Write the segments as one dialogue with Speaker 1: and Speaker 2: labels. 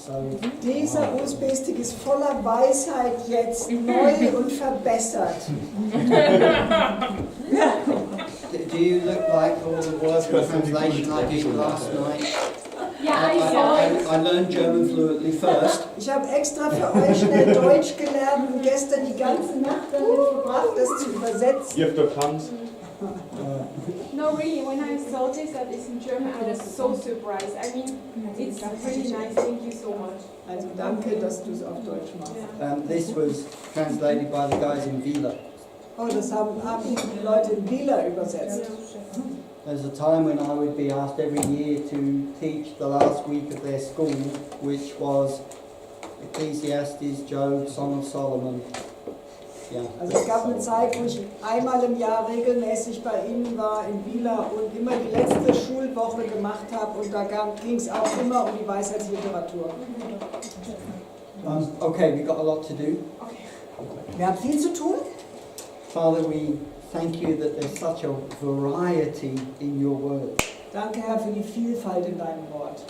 Speaker 1: So,
Speaker 2: Dieser USB-Stick ist voller Weisheit jetzt neu und verbessert.
Speaker 1: do you look like all the work and translation I did last night? I learned German fluently first.
Speaker 2: Ich habe extra für euch schnell Deutsch gelernt und gestern die ganze Nacht damit verbracht, das zu übersetzen.
Speaker 3: Gift of tongues.
Speaker 4: No, really, when I saw this that it's in German, I was so surprised. I mean, it's really nice. Thank you so much.
Speaker 2: Also danke, dass du es auf Deutsch machst.
Speaker 1: This was translated by the guys in Vila.
Speaker 2: Oh, das haben die Leute in Bila übersetzt.
Speaker 1: There's a time when I would be asked every year to teach the last week of their school, which was Ecclesiastes, Job, Song of Solomon. Yeah.
Speaker 2: Also es gab eine Zeit, wo ich einmal im Jahr regelmäßig bei ihnen war in Bila und immer die letzte Schulwoche gemacht habe und da ging es auch immer um die Weisheitsliteratur.
Speaker 1: Okay, we've got a lot to do.
Speaker 2: Wir haben viel zu tun.
Speaker 1: Father, we thank you that there's such a variety in your word.
Speaker 2: Danke, Herr, für die Vielfalt in deinem Wort.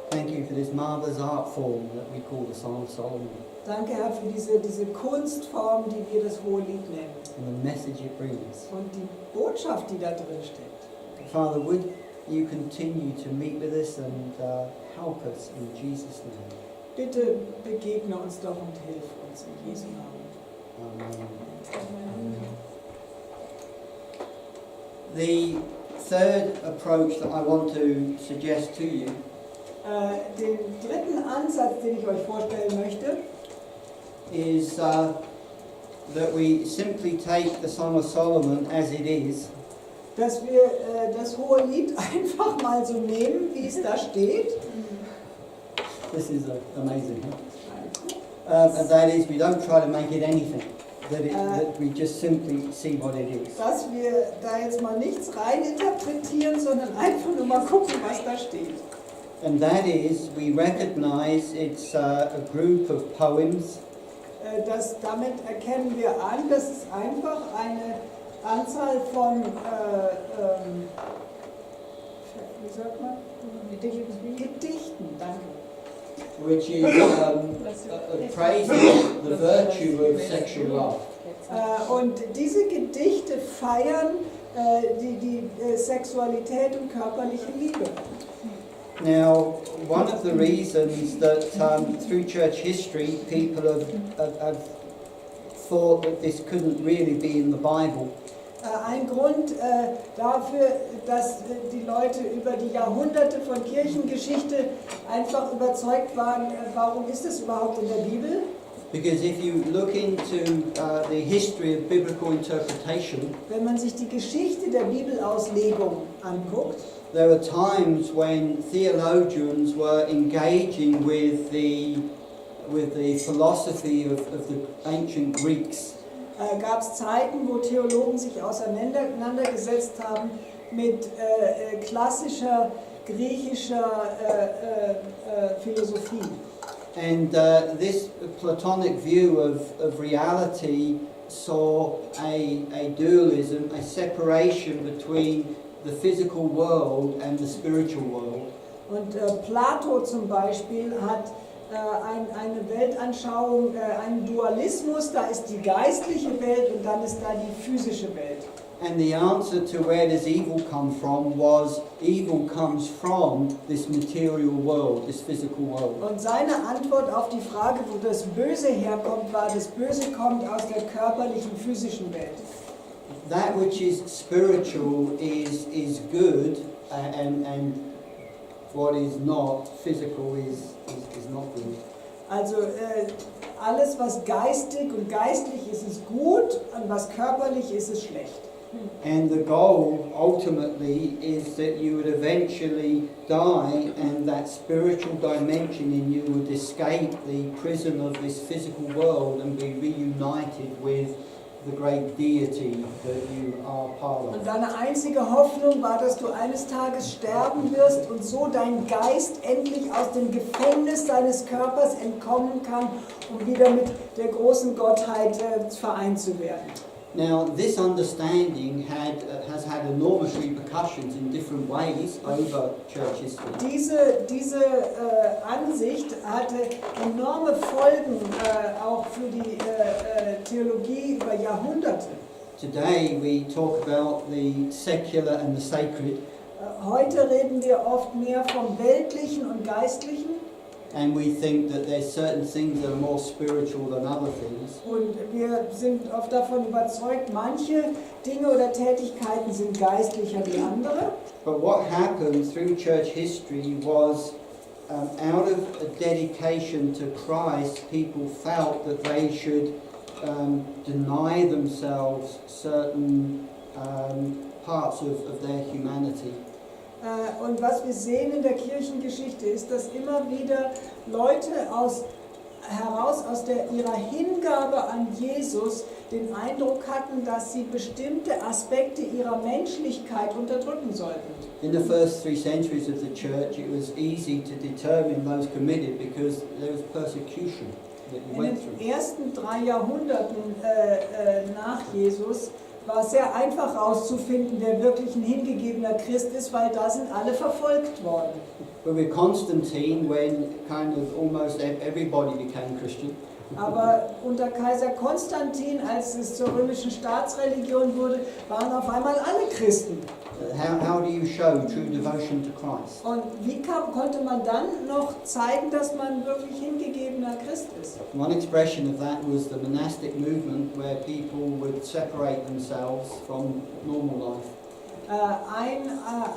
Speaker 1: Thank you for this marvelous art form that we call the Song of Solomon.
Speaker 2: Danke, Herr, für diese Kunstform, die wir das hohe Lied nennen.
Speaker 1: And the message it brings.
Speaker 2: Und die Botschaft, die da drin steckt.
Speaker 1: Father, would you continue to meet with us and help us in Jesus' name?
Speaker 2: Bitte begegne uns doch und hilf uns in Jesu Namen.
Speaker 1: Amen. The third approach that I want to suggest to you
Speaker 2: Den dritten Ansatz, den ich euch vorstellen möchte,
Speaker 1: is that we simply take the Song of Solomon as it is,
Speaker 2: dass wir das hohe Lied einfach mal so nehmen, wie es da steht.
Speaker 1: This is amazing. And that is, we don't try to make it anything. That we just simply see what it is.
Speaker 2: Dass wir da jetzt mal nichts rein interpretieren, sondern einfach nur mal gucken, was da steht.
Speaker 1: And that is, we recognize it's a group of poems.
Speaker 2: Damit erkennen wir an, dass es einfach eine Anzahl von wie sagt man? Gedichten, danke.
Speaker 1: Which is praising the virtue of sexual love.
Speaker 2: Und diese Gedichte feiern die Sexualität und körperliche Liebe.
Speaker 1: Now, one of the reasons that through church history people have thought that this couldn't really be in the Bible
Speaker 2: Ein Grund dafür, dass die Leute über die Jahrhunderte von Kirchengeschichte einfach überzeugt waren, warum ist es überhaupt in der Bibel?
Speaker 1: because if you look into the history of biblical interpretation,
Speaker 2: Wenn man sich die Geschichte der Bibelauslegung anguckt,
Speaker 1: there are times when theologians were engaging with the philosophy of the ancient Greeks.
Speaker 2: Gab es Zeiten, wo Theologen sich auseinandergesetzt haben mit klassischer griechischer Philosophie.
Speaker 1: And this Platonic view of reality saw a dualism, a separation between the physical world and the spiritual world.
Speaker 2: Und Plato zum Beispiel hat eine Weltanschauung, einen Dualismus, da ist die geistliche Welt und dann ist da die physische Welt.
Speaker 1: And the answer to where does evil come from was evil comes from this material world, this physical world.
Speaker 2: Und seine Antwort auf die Frage, wo das Böse herkommt, war, das Böse kommt aus der körperlichen, physischen Welt.
Speaker 1: That which is spiritual is good, and what is not physical is not good.
Speaker 2: Also alles, was geistig und geistlich ist, ist gut und was körperlich ist, ist schlecht.
Speaker 1: And the goal ultimately is that you would eventually die and that spiritual dimension in you would escape the prison of this physical world and be reunited with the great deity that you are part of.
Speaker 2: Und deine einzige Hoffnung war, dass du eines Tages sterben wirst und so dein Geist endlich aus dem Gefängnis deines Körpers entkommen kann, um wieder mit der großen Gottheit vereint zu werden.
Speaker 1: Now, this understanding has had enormous repercussions in different ways over church history.
Speaker 2: Diese Ansicht hatte enorme Folgen auch für die Theologie über Jahrhunderte.
Speaker 1: Today we talk about the secular and the sacred,
Speaker 2: Heute reden wir oft mehr vom Weltlichen und Geistlichen.
Speaker 1: and we think that there's certain things that are more spiritual than other things.
Speaker 2: Und wir sind oft davon überzeugt, manche Dinge oder Tätigkeiten sind geistlicher wie andere.
Speaker 1: But what happened through church history was, out of a dedication to Christ, people felt that they should deny themselves certain parts of their humanity.
Speaker 2: Und was wir sehen in der Kirchengeschichte ist, dass immer wieder Leute aus ihrer Hingabe an Jesus den Eindruck hatten, dass sie bestimmte Aspekte ihrer Menschlichkeit unterdrücken sollten.
Speaker 1: In the first 3 centuries of the church, it was easy to determine those committed because there was persecution that you
Speaker 2: In
Speaker 1: went
Speaker 2: den
Speaker 1: through.
Speaker 2: ersten 3 Jahrhunderten nach Jesus war es sehr einfach herauszufinden, wer wirklich ein hingegebener Christ ist, weil da sind alle verfolgt worden.
Speaker 1: But with Constantine, when kind of almost everybody became Christian,
Speaker 2: Aber unter Kaiser Konstantin, als es zur römischen Staatsreligion wurde, waren auf einmal alle Christen.
Speaker 1: how do you show true devotion to Christ?
Speaker 2: Und wie konnte man dann noch zeigen, dass man wirklich hingegebener Christ ist?
Speaker 1: One expression of that was the monastic movement, where people would separate themselves from normal life.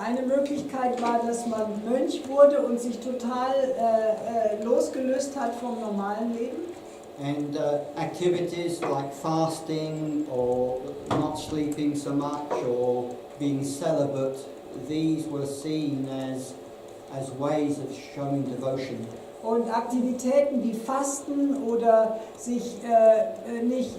Speaker 2: Eine Möglichkeit war, dass man Mönch wurde und sich total losgelöst hat vom normalen Leben.
Speaker 1: And activities like fasting or not sleeping so much or being celibate, these were seen as ways of showing devotion.
Speaker 2: Und Aktivitäten wie Fasten oder sich nicht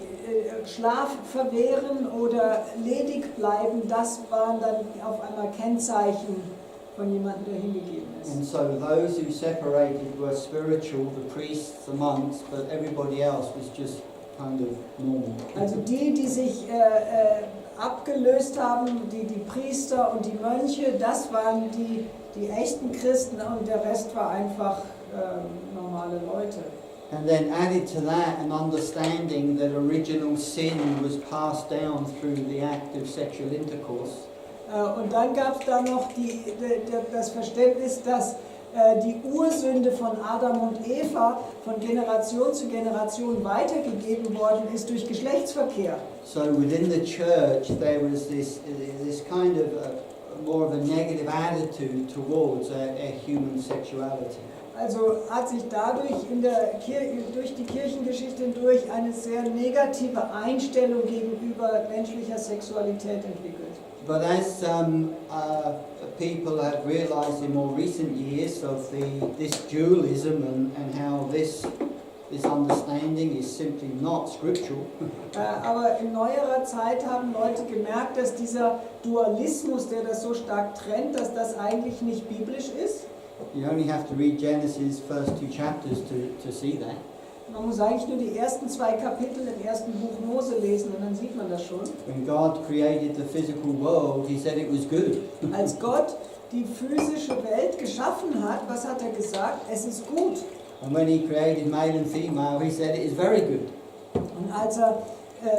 Speaker 2: Schlaf verwehren oder ledig bleiben, das waren dann auf einmal Kennzeichen von jemandem, der hingegeben ist.
Speaker 1: And so those who separated were spiritual, the priests, the monks, but everybody else was just kind of normal.
Speaker 2: Also die sich abgelöst haben, die Priester und die Mönche, das waren die echten Christen und der Rest war einfach normale Leute.
Speaker 1: And then added to that an understanding that original sin was passed down through the act of sexual intercourse.
Speaker 2: Und dann gab es da noch das Verständnis, dass die Ursünde von Adam und Eva von Generation zu Generation weitergegeben worden ist durch Geschlechtsverkehr.
Speaker 1: So within the church there was this kind of more of a negative attitude towards a human sexuality.
Speaker 2: Also hat sich dadurch durch die Kirchengeschichte hindurch eine sehr negative Einstellung gegenüber menschlicher Sexualität entwickelt.
Speaker 1: But as people have realized in more recent years of this dualism and how this understanding is simply not scriptural.
Speaker 2: Aber in neuerer Zeit haben Leute gemerkt, dass dieser Dualismus, der das so stark trennt, dass das eigentlich nicht biblisch ist.
Speaker 1: You only have to read Genesis' first 2 chapters to see that.
Speaker 2: Man muss eigentlich nur die ersten 2 Kapitel im ersten Buch Mose lesen und dann sieht man das schon.
Speaker 1: When God created the physical world, He said it was good.
Speaker 2: Als Gott die physische Welt geschaffen hat, was hat er gesagt? Es ist gut.
Speaker 1: And when He created male and female, He said it is very good.
Speaker 2: Und als er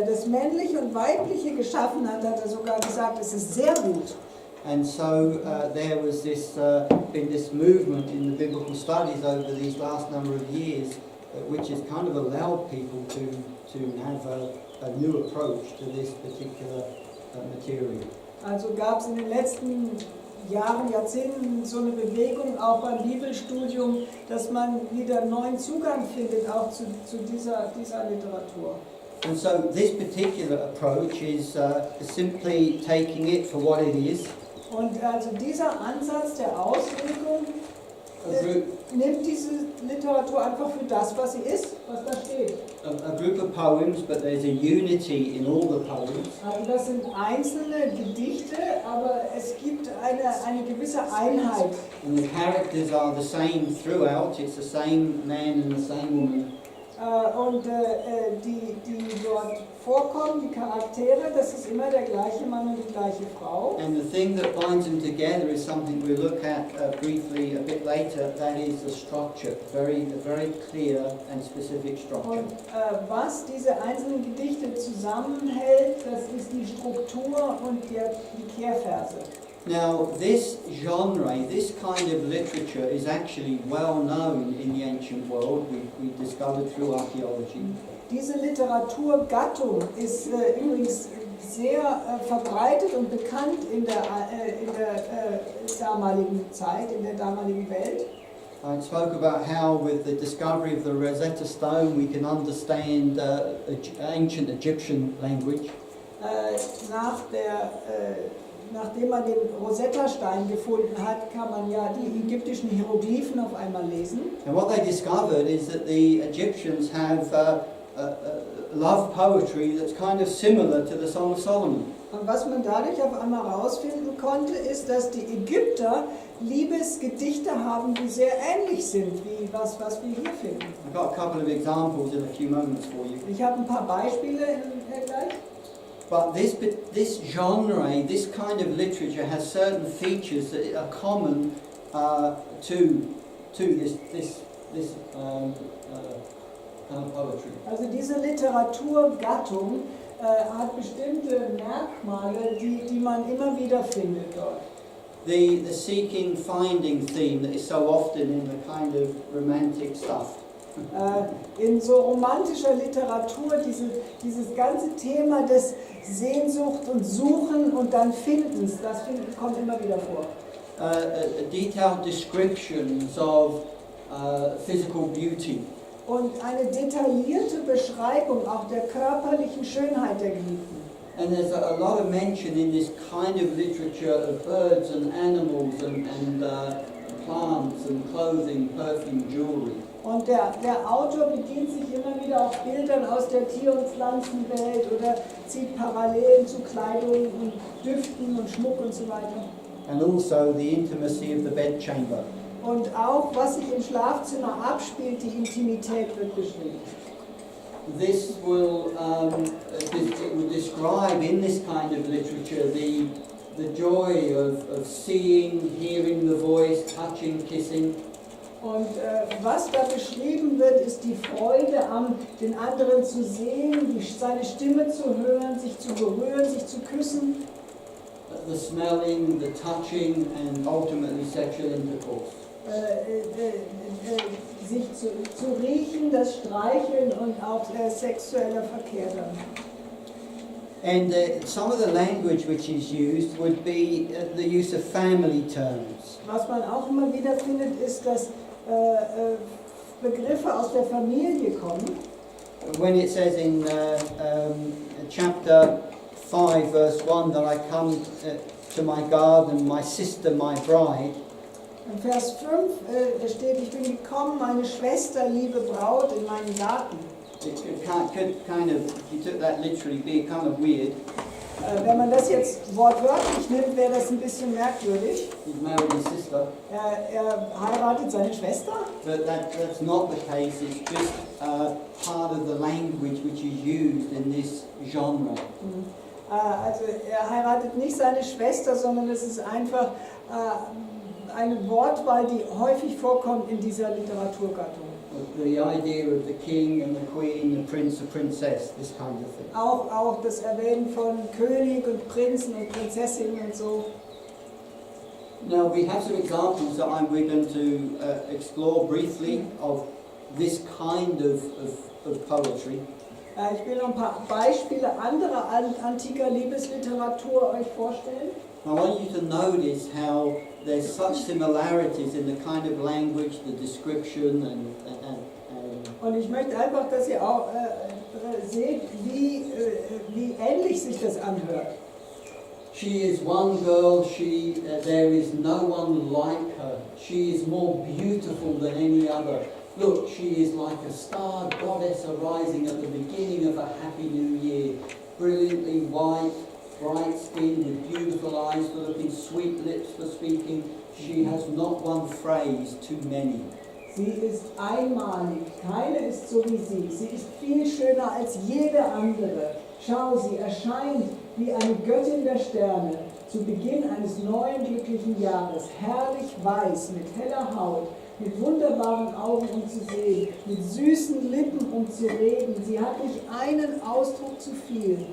Speaker 2: das Männliche und Weibliche geschaffen hat, hat er sogar gesagt, es ist sehr gut.
Speaker 1: And so there was been this movement in the biblical studies over these last number of years, which has kind of allowed people to have a new approach to this particular material.
Speaker 2: Also gab es in den letzten Jahren, Jahrzehnten so eine Bewegung auch beim Bibelstudium, dass man wieder einen neuen Zugang findet auch zu dieser Literatur.
Speaker 1: And so this particular approach is simply taking it for what it is.
Speaker 2: Und also dieser Ansatz der Auslegung nimmt diese Literatur einfach für das, was sie ist, was da steht.
Speaker 1: A group of poems, but there's a unity in all the poems.
Speaker 2: Also das sind einzelne Gedichte, aber es gibt eine gewisse Einheit.
Speaker 1: And the characters are the same throughout. It's the same man and the same woman.
Speaker 2: Die dort vorkommen, die Charaktere, das ist immer der gleiche Mann und die gleiche Frau.
Speaker 1: And the thing that binds them together is something we'll look at briefly a bit later. That is the structure, a very clear and specific structure.
Speaker 2: Und was diese einzelnen Gedichte zusammenhält, das ist die Struktur und die Kehrverse.
Speaker 1: Now, this genre, this kind of literature is actually well known in the ancient world. We discovered through archaeology.
Speaker 2: Diese Literaturgattung ist übrigens sehr verbreitet und bekannt in der damaligen Zeit, in der damaligen Welt.
Speaker 1: I spoke about how with the discovery of the Rosetta Stone we can understand ancient Egyptian language.
Speaker 2: Nachdem man den Rosetta-Stein gefunden hat, kann man ja die ägyptischen Hieroglyphen auf einmal lesen.
Speaker 1: And what they discovered is that the Egyptians have love poetry that's kind of similar to the Song of Solomon.
Speaker 2: Und was man dadurch auf einmal herausfinden konnte, ist, dass die Ägypter Liebesgedichte haben, die sehr ähnlich sind wie was wir hier finden.
Speaker 1: I've got a couple of examples in a few moments for you.
Speaker 2: Ich habe ein paar Beispiele gleich.
Speaker 1: But this genre, this kind of literature has certain features that are common to this kind of poetry.
Speaker 2: Also diese Literaturgattung hat bestimmte Merkmale, die man immer wieder findet dort.
Speaker 1: The seeking, finding theme that is so often in the kind of romantic stuff.
Speaker 2: In so romantischer Literatur dieses ganze Thema des Sehnsucht und Suchen und dann Findens, das kommt immer wieder vor.
Speaker 1: Detailed descriptions of physical beauty.
Speaker 2: Und eine detaillierte Beschreibung auch der körperlichen Schönheit der Geliebten.
Speaker 1: And there's a lot of mention in this kind of literature of birds and animals and plants and clothing, perfume, jewelry.
Speaker 2: Und der Autor bedient sich immer wieder auch Bildern aus der Tier- und Pflanzenwelt oder zieht Parallelen zu Kleidung und Düften und Schmuck und so weiter.
Speaker 1: And also the intimacy of the bedchamber.
Speaker 2: Und auch, was sich im Schlafzimmer abspielt, die Intimität wird beschrieben.
Speaker 1: This will describe in this kind of literature the joy of seeing, hearing the voice, touching, kissing.
Speaker 2: Und was da beschrieben wird, ist die Freude am, den anderen zu sehen, seine Stimme zu hören, sich zu berühren, sich zu küssen.
Speaker 1: The smelling, the touching and ultimately sexual intercourse.
Speaker 2: Sich zu riechen, das Streicheln und auch sexueller Verkehr dann.
Speaker 1: And some of the language which is used would be the use of family terms.
Speaker 2: Was man auch immer wieder findet, ist, dass Begriffe aus der Familie kommen.
Speaker 1: When it says in chapter 5 verse 1 that I come to my garden, my sister, my bride.
Speaker 2: In Vers 5 steht, ich bin gekommen, meine Schwester, liebe Braut, in meinen Garten.
Speaker 1: It could kind of, if you took that literally, be kind of weird.
Speaker 2: Wenn man das jetzt wortwörtlich nimmt, wäre das ein bisschen merkwürdig.
Speaker 1: He's married his sister.
Speaker 2: Er heiratet seine Schwester.
Speaker 1: But that's not the case. It's just part of the language which is used in this genre.
Speaker 2: Also er heiratet nicht seine Schwester, sondern es ist einfach eine Wortwahl, die häufig vorkommt in dieser Literaturgattung.
Speaker 1: The idea of the king and the queen, the prince, the princess, this kind of thing.
Speaker 2: Auch das Erwähnen von König und Prinzen und Prinzessinnen und so.
Speaker 1: Now we have some examples that we're going to explore briefly of this kind of poetry.
Speaker 2: Ich will noch ein paar Beispiele anderer antiker Liebesliteratur euch vorstellen.
Speaker 1: I want you to notice how there's such similarities in the kind of language, the description and
Speaker 2: Und ich möchte einfach, dass ihr auch seht, wie ähnlich sich das anhört.
Speaker 1: She is one girl, there is no one like her. She is more beautiful than any other. Look, she is like a star goddess arising at the beginning of a happy new year. Brilliantly white, bright skin with beautiful eyes for looking, sweet lips for speaking. She has not one phrase too many.
Speaker 2: Sie ist einmalig, keine ist so wie sie. Sie ist viel schöner als jede andere. Schau, sie erscheint wie eine Göttin der Sterne zu Beginn eines neuen glücklichen Jahres. Herrlich weiß, mit heller Haut, mit wunderbaren Augen, um zu sehen, mit süßen Lippen, um zu reden. Sie hat nicht einen Ausdruck zu viel.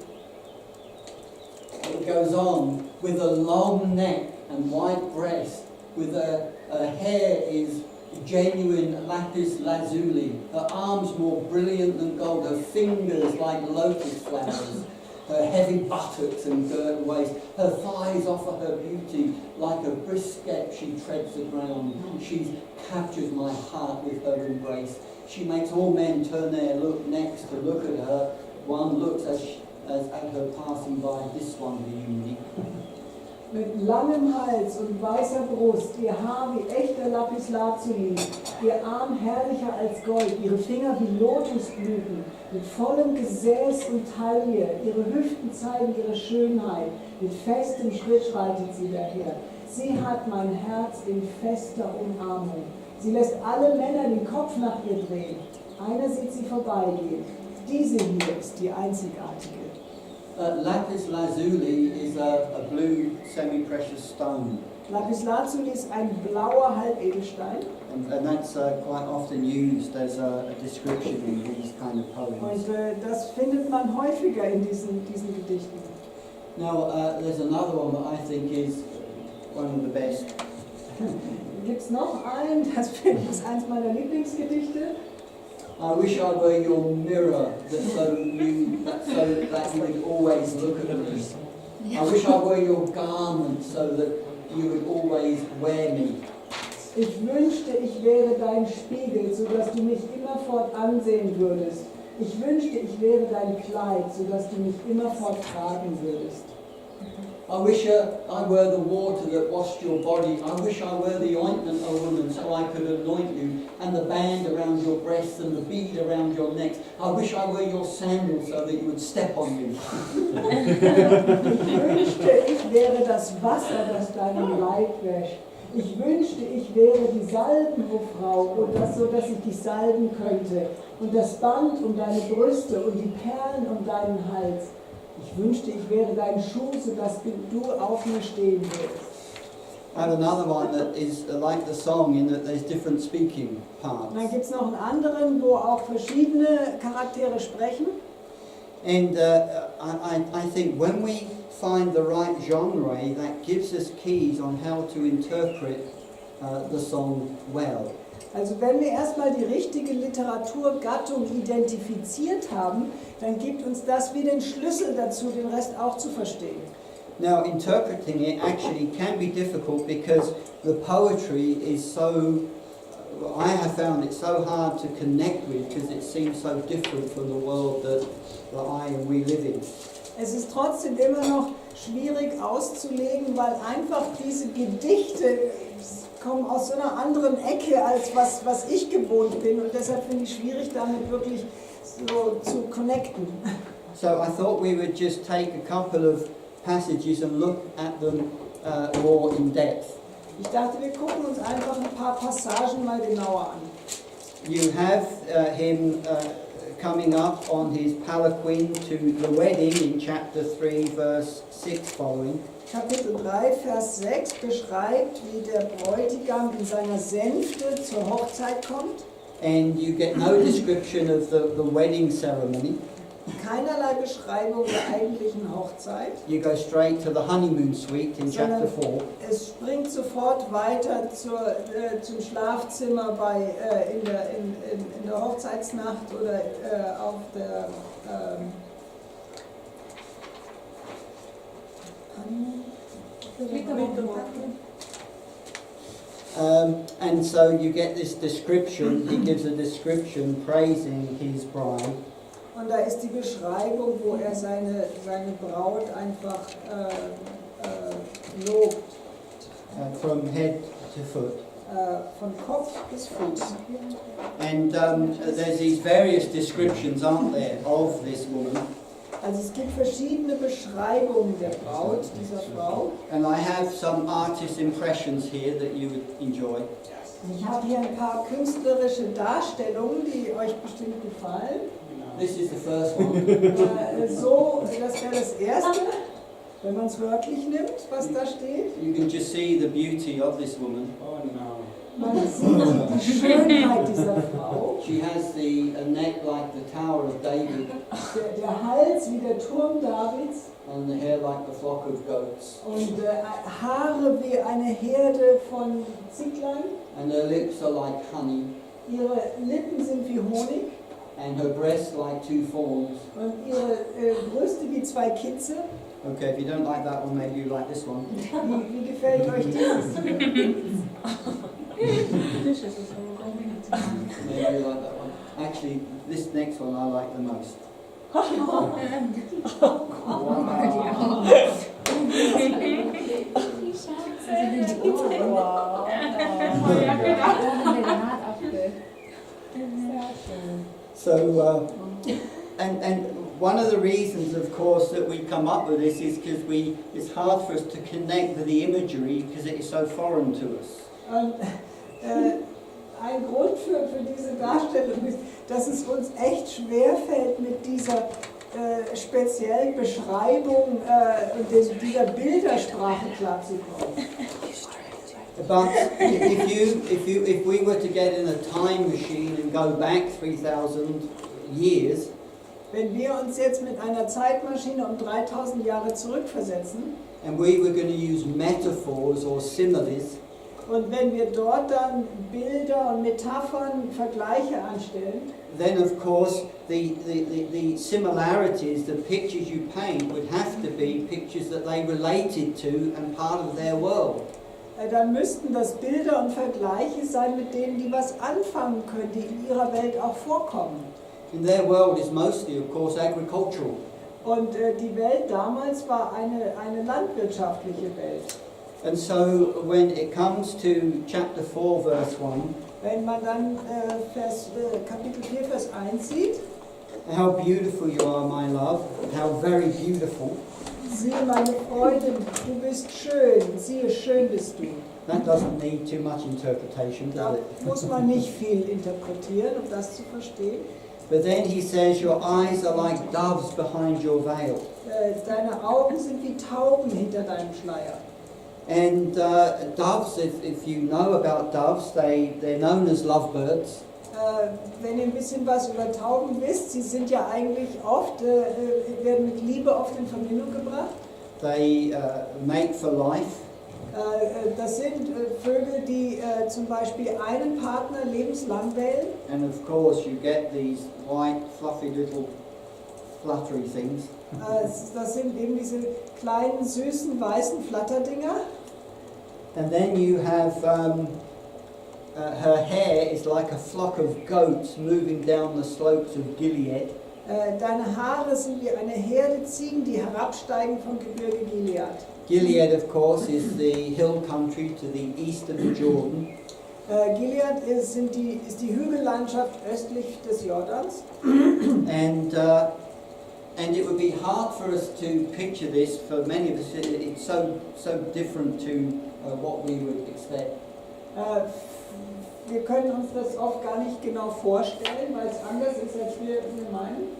Speaker 1: It goes on with a long neck and white breast, with her hair is genuine lapis lazuli, her arms more brilliant than gold, her fingers like lotus flowers, her heavy buttocks and girt waist, her thighs offer her beauty, like a brisk step she treads the ground. She's captured my heart with her embrace. She makes all men turn their necks to look at her. One looks as at her passing by, this one being unique.
Speaker 2: Mit langem Hals und weißer Brust, ihr Haar wie echter Lapislazuli, ihr Arm herrlicher als Gold, ihre Finger wie Lotusblüten, mit vollem Gesäß und Taille, ihre Hüften zeigen ihre Schönheit, mit festem Schritt schreitet sie daher. Sie hat mein Herz in fester Umarmung. Sie lässt alle Männer den Kopf nach ihr drehen. Einer sieht sie vorbeigehen. Diese hier ist die einzigartige.
Speaker 1: Lapis lazuli is a blue semi-precious stone.
Speaker 2: Lapislazuli ist ein blauer Halbedelstein.
Speaker 1: And that's quite often used as a description in these kind of poems.
Speaker 2: Und das findet man häufiger in diesen Gedichten.
Speaker 1: Now, there's another one that I think is one of the best.
Speaker 2: Gibt es noch einen, das ist eins meiner Lieblingsgedichte.
Speaker 1: I wish I were your mirror, so that you would always look at me. I wish I were your garment, so that you would always wear me.
Speaker 2: Ich wünschte, ich wäre dein Spiegel, sodass du mich immerfort ansehen würdest. Ich wünschte, ich wäre dein Kleid, sodass du mich immerfort tragen würdest.
Speaker 1: I wish I were the water that washed your body. I wish I were the ointment, O woman, so I could anoint you, and the band around your breasts and the bead around your necks. I wish I were your sandal, so that you would step on me.
Speaker 2: Ich wünschte, ich wäre das Wasser, das deinen Leib wäscht. Ich wünschte, ich wäre die Salbenhofrau, so dass ich dich salben könnte, und das Band um deine Brüste und die Perlen um deinen Hals. Ich wünschte, ich wäre dein Schuh, sodass du auf mir stehen würdest.
Speaker 1: I have another one that is like the song in that there's different speaking parts.
Speaker 2: Und dann gibt es noch einen anderen, wo auch verschiedene Charaktere sprechen.
Speaker 1: And I think when we find the right genre, that gives us keys on how to interpret the song well.
Speaker 2: Also wenn wir erstmal die richtige Literaturgattung identifiziert haben, dann gibt uns das wie den Schlüssel dazu, den Rest auch zu verstehen.
Speaker 1: Now, interpreting it actually can be difficult because the poetry is so, I have found it so hard to connect with because it seems so different from the world that I and we live in.
Speaker 2: Es ist trotzdem immer noch schwierig auszulegen, weil einfach diese Gedichte kommen aus so einer anderen Ecke, als was ich gewohnt bin. Und deshalb finde ich es schwierig, damit wirklich so zu connecten.
Speaker 1: So I thought we would just take a couple of passages and look at them more in depth.
Speaker 2: Ich dachte, wir gucken uns einfach ein paar Passagen mal genauer an.
Speaker 1: You have him coming up on his palanquin to the wedding in chapter 3, verse 6 following.
Speaker 2: Kapitel 3, Vers 6 beschreibt, wie der Bräutigam in seiner Sänfte zur Hochzeit kommt.
Speaker 1: And you get no description of the wedding ceremony.
Speaker 2: Keinerlei Beschreibung der eigentlichen Hochzeit.
Speaker 1: You go straight to the honeymoon suite in chapter 4.
Speaker 2: Es springt sofort weiter zum Schlafzimmer in der Hochzeitsnacht oder auf der
Speaker 1: And so you get this description, he gives a description praising his bride.
Speaker 2: Und da ist die Beschreibung, wo er seine Braut einfach lobt.
Speaker 1: From head to foot.
Speaker 2: Von Kopf bis Fuß.
Speaker 1: And there's these various descriptions, aren't there, of this woman.
Speaker 2: Also es gibt verschiedene Beschreibungen der Braut, dieser Frau.
Speaker 1: And I have some artist impressions here that you would enjoy.
Speaker 2: Ich habe hier ein paar künstlerische Darstellungen, die euch bestimmt gefallen.
Speaker 1: This is the first one.
Speaker 2: So, das wäre das erste, wenn man es wörtlich nimmt, was da steht.
Speaker 1: You can just see the beauty of this woman.
Speaker 2: Man sieht die Schönheit dieser Frau.
Speaker 1: She has a neck like the Tower of David,
Speaker 2: Der Hals wie der Turm Davids
Speaker 1: and the hair like the flock of goats.
Speaker 2: und Haare wie eine Herde von Zicklein.
Speaker 1: And her lips are like honey,
Speaker 2: Ihre Lippen sind wie Honig
Speaker 1: and her breasts like two fawns.
Speaker 2: und ihre Brüste wie zwei Kitze.
Speaker 1: Okay, if you don't like that one, maybe you like this one.
Speaker 2: Wie gefällt euch dieses?
Speaker 1: Maybe you like that one. Actually, this next one I like the most. So, and one of the reasons, of course, that we come up with this is because it's hard for us to connect with the imagery because it is so foreign to us.
Speaker 2: Und ein Grund für diese Darstellung ist, dass es uns echt schwerfällt, mit dieser speziellen Beschreibung und dieser Bildersprache klarzukommen.
Speaker 1: But if we were to get in a time machine and go back 3,000 years,
Speaker 2: Wenn wir uns jetzt mit einer Zeitmaschine um 3000 Jahre zurückversetzen
Speaker 1: and we were going to use metaphors or similes,
Speaker 2: und wenn wir dort dann Bilder und Metaphern, Vergleiche anstellen,
Speaker 1: then of course the similarities, the pictures you paint would have to be pictures that they related to and part of their world.
Speaker 2: dann müssten das Bilder und Vergleiche sein, mit denen die was anfangen können, die in ihrer Welt auch vorkommen.
Speaker 1: And their world is mostly, of course, agricultural.
Speaker 2: Und die Welt damals war eine landwirtschaftliche Welt.
Speaker 1: And so when it comes to chapter 4, verse 1,
Speaker 2: Wenn man dann Kapitel 4, Vers 1 sieht,
Speaker 1: how beautiful you are, my love, how very beautiful.
Speaker 2: siehe meine Freundin, du bist schön, siehe schön bist du.
Speaker 1: That doesn't need too much interpretation,
Speaker 2: Da
Speaker 1: does it?
Speaker 2: muss man nicht viel interpretieren, um das zu verstehen.
Speaker 1: But then he says, your eyes are like doves behind your veil.
Speaker 2: Deine Augen sind wie Tauben hinter deinem Schleier.
Speaker 1: And doves, if you know about doves, they're known as lovebirds.
Speaker 2: Wenn ihr ein bisschen was über Tauben wisst, sie sind ja eigentlich oft, werden mit Liebe oft in Verbindung gebracht.
Speaker 1: They mate for life.
Speaker 2: Das sind Vögel, die zum Beispiel einen Partner lebenslang wählen.
Speaker 1: And of course you get these white, fluffy little fluttery things.
Speaker 2: Das sind eben diese kleinen, süßen, weißen Flatterdinger.
Speaker 1: And then you have, her hair is like a flock of goats moving down the slopes of Gilead.
Speaker 2: Deine Haare sind wie eine Herde Ziegen, die herabsteigen vom Gebirge Gilead.
Speaker 1: Gilead, of course, is the hill country to the east of the Jordan.
Speaker 2: Gilead ist die Hügellandschaft östlich des Jordans.
Speaker 1: And it would be hard for us to picture this. For many of us, it's so different to what we would expect.
Speaker 2: Wir können uns das oft gar nicht genau vorstellen, weil es anders ist, als wir meinen.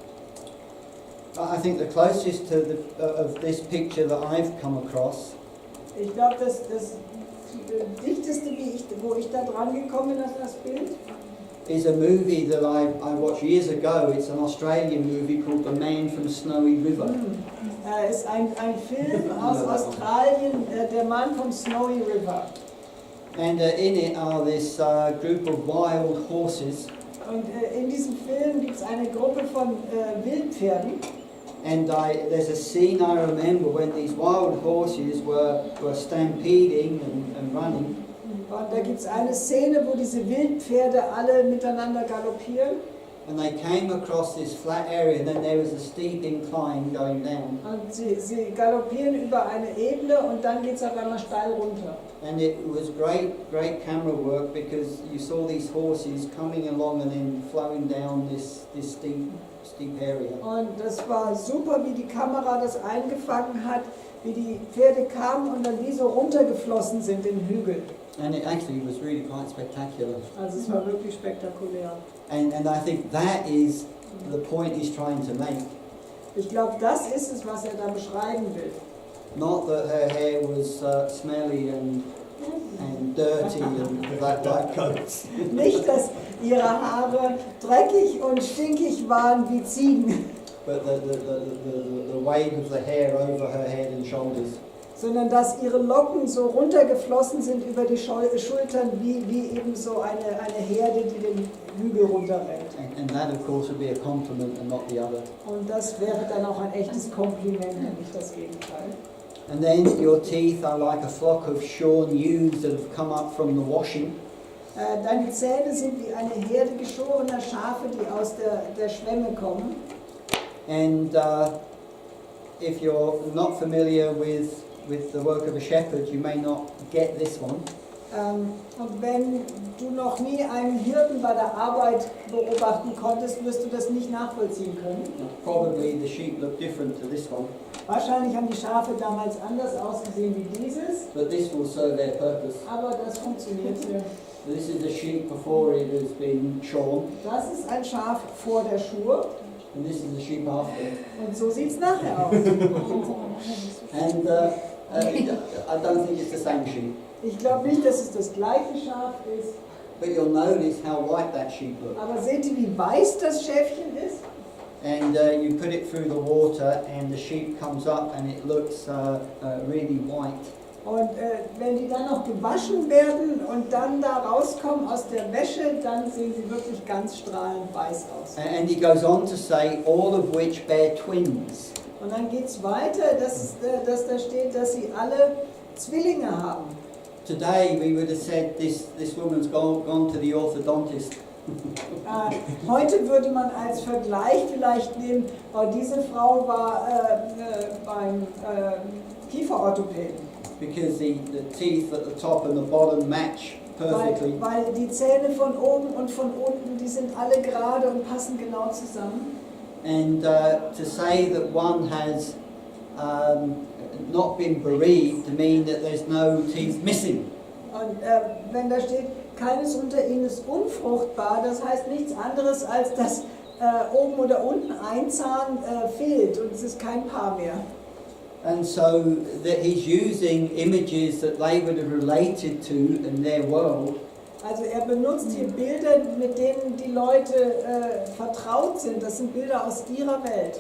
Speaker 1: I think the closest to of this picture that I've come across
Speaker 2: Ich glaube, das dichteste, wo ich da dran gekommen bin, an das Bild,
Speaker 1: is a movie that I watched years ago. It's an Australian movie called The Man from Snowy River.
Speaker 2: ist ein Film aus Australien, der Mann vom Snowy River.
Speaker 1: And in it are this group of wild horses.
Speaker 2: Und in diesem Film gibt es eine Gruppe von Wildpferden.
Speaker 1: And there's a scene I remember when these wild horses were stampeding and running.
Speaker 2: Und da gibt es eine Szene, wo diese Wildpferde alle miteinander galoppieren.
Speaker 1: And they came across this flat area, and then there was a steep incline going down.
Speaker 2: Und sie galoppieren über eine Ebene und dann geht es auf einmal steil runter.
Speaker 1: And it was great camera work because you saw these horses coming along and then flowing down this steep area.
Speaker 2: Und das war super, wie die Kamera das eingefangen hat, wie die Pferde kamen und dann wie so runtergeflossen sind den Hügel.
Speaker 1: And it actually was really quite spectacular.
Speaker 2: Also es war wirklich spektakulär.
Speaker 1: And I think that is the point he's trying to make.
Speaker 2: Ich glaube, das ist es, was da beschreiben will.
Speaker 1: Not that her hair was smelly and dirty and like goats.
Speaker 2: Nicht, dass ihre Haare dreckig und stinkig waren wie Ziegen,
Speaker 1: But the weight of the hair over her head and shoulders.
Speaker 2: sondern dass ihre Locken so runtergeflossen sind über die Schultern wie eben so eine Herde, die den Hügel runterrennt.
Speaker 1: And that of course would be a compliment and not the other.
Speaker 2: Und das wäre dann auch ein echtes Kompliment und nicht das Gegenteil.
Speaker 1: And then your teeth are like a flock of shorn ewes that have come up from the washing.
Speaker 2: Deine Zähne sind wie eine Herde geschorener Schafe, die aus der Schwemme kommen.
Speaker 1: And if you're not familiar with the work of a shepherd, you may not get this one.
Speaker 2: Und wenn du noch nie einen Hirten bei der Arbeit beobachten konntest, wirst du das nicht nachvollziehen können.
Speaker 1: Probably the sheep look different to this one,
Speaker 2: Wahrscheinlich haben die Schafe damals anders ausgesehen wie dieses,
Speaker 1: but this will serve their purpose.
Speaker 2: aber das funktioniert hier.
Speaker 1: This is the sheep before it has been shorn,
Speaker 2: Das ist ein Schaf vor der Schur
Speaker 1: and this is the sheep after.
Speaker 2: und so sieht es nachher aus.
Speaker 1: And I don't think it's the same sheep,
Speaker 2: Ich glaube nicht, dass es das gleiche Schaf ist,
Speaker 1: but you'll notice how white that sheep looks.
Speaker 2: aber seht ihr, wie weiß das Schäfchen ist?
Speaker 1: And you put it through the water, and the sheep comes up, and it looks really white.
Speaker 2: Und wenn die dann noch gewaschen werden und dann da rauskommen aus der Wäsche, dann sehen sie wirklich ganz strahlend weiß aus.
Speaker 1: And he goes on to say, all of which bear twins.
Speaker 2: Und dann geht es weiter, dass da steht, dass sie alle Zwillinge haben.
Speaker 1: Today we would have said this woman's gone to the orthodontist.
Speaker 2: Heute würde man als Vergleich vielleicht nehmen, diese Frau war beim Kieferorthopäden.
Speaker 1: Because the teeth at the top and the bottom match perfectly.
Speaker 2: Weil die Zähne von oben und von unten, die sind alle gerade und passen genau zusammen.
Speaker 1: And to say that one has not been bereaved to mean that there's no teeth missing.
Speaker 2: Und wenn da steht, keines unter ihnen ist unfruchtbar, das heißt nichts anderes, als dass oben oder unten ein Zahn fehlt und es ist kein Paar mehr.
Speaker 1: And so that he's using images that they would have related to in their world.
Speaker 2: Also er benutzt hier Bilder, mit denen die Leute vertraut sind. Das sind Bilder aus ihrer Welt.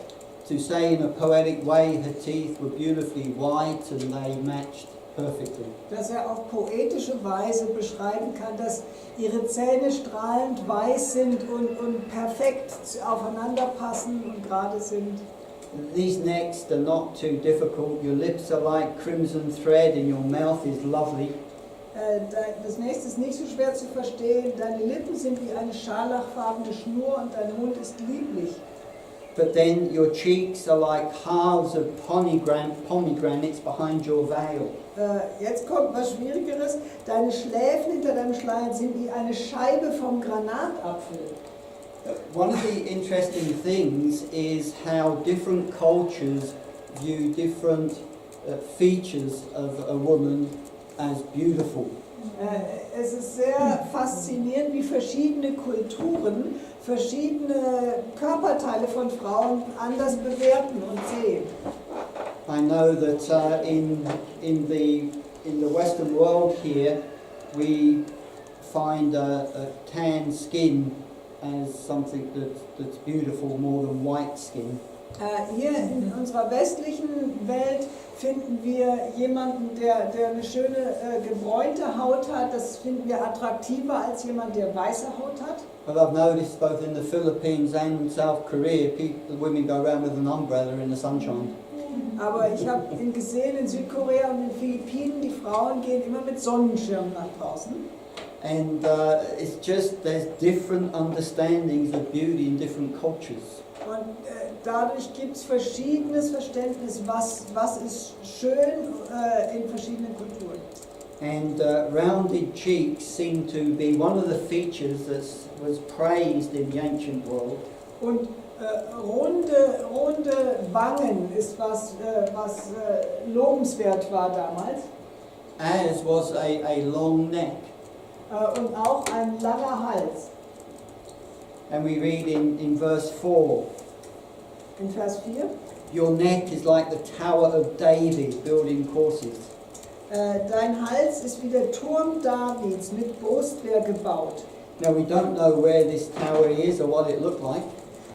Speaker 1: To say in a poetic way her teeth were beautifully white and they matched perfectly.
Speaker 2: Dass er auf poetische Weise beschreiben kann, dass ihre Zähne strahlend weiß sind und perfekt aufeinander passen und gerade sind.
Speaker 1: These next are not too difficult. Your lips are like crimson thread and your mouth is lovely.
Speaker 2: Das nächste ist nicht so schwer zu verstehen. Deine Lippen sind wie eine scharlachfarbene Schnur und dein Mund ist lieblich.
Speaker 1: But then your cheeks are like halves of pomegranates behind your veil.
Speaker 2: Jetzt kommt was Schwierigeres. Deine Schläfen hinter deinem Schleier sind wie eine Scheibe vom Granatapfel.
Speaker 1: One of the interesting things is how different cultures view different features of a woman as beautiful.
Speaker 2: Es ist sehr faszinierend, wie verschiedene Kulturen verschiedene Körperteile von Frauen anders bewerten und sehen.
Speaker 1: I know that in the Western world here, we find a tan skin as something that's beautiful more than white skin.
Speaker 2: Hier in unserer westlichen Welt finden wir jemanden, der eine schöne gebräunte Haut hat. Das finden wir attraktiver als jemand, der weiße Haut hat.
Speaker 1: But I've noticed both in the Philippines and in South Korea, the women go around with an umbrella in the sunshine.
Speaker 2: Aber ich habe gesehen in Südkorea und in den Philippinen, die Frauen gehen immer mit Sonnenschirmen nach draußen.
Speaker 1: And it's just, there's different understandings of beauty in different cultures.
Speaker 2: Und dadurch gibt es verschiedenes Verständnis, was ist schön in verschiedenen Kulturen.
Speaker 1: And rounded cheeks seem to be one of the features that was praised in the ancient world.
Speaker 2: Und runde Wangen ist was lobenswert war damals.
Speaker 1: as was a long neck.
Speaker 2: Und auch ein langer Hals.
Speaker 1: And we read in verse 4,
Speaker 2: In Vers 4.
Speaker 1: your neck is like the Tower of David building courses.
Speaker 2: Dein Hals ist wie der Turm Davids mit Brustwehr gebaut.
Speaker 1: Now we don't know where this tower is or what it looked like.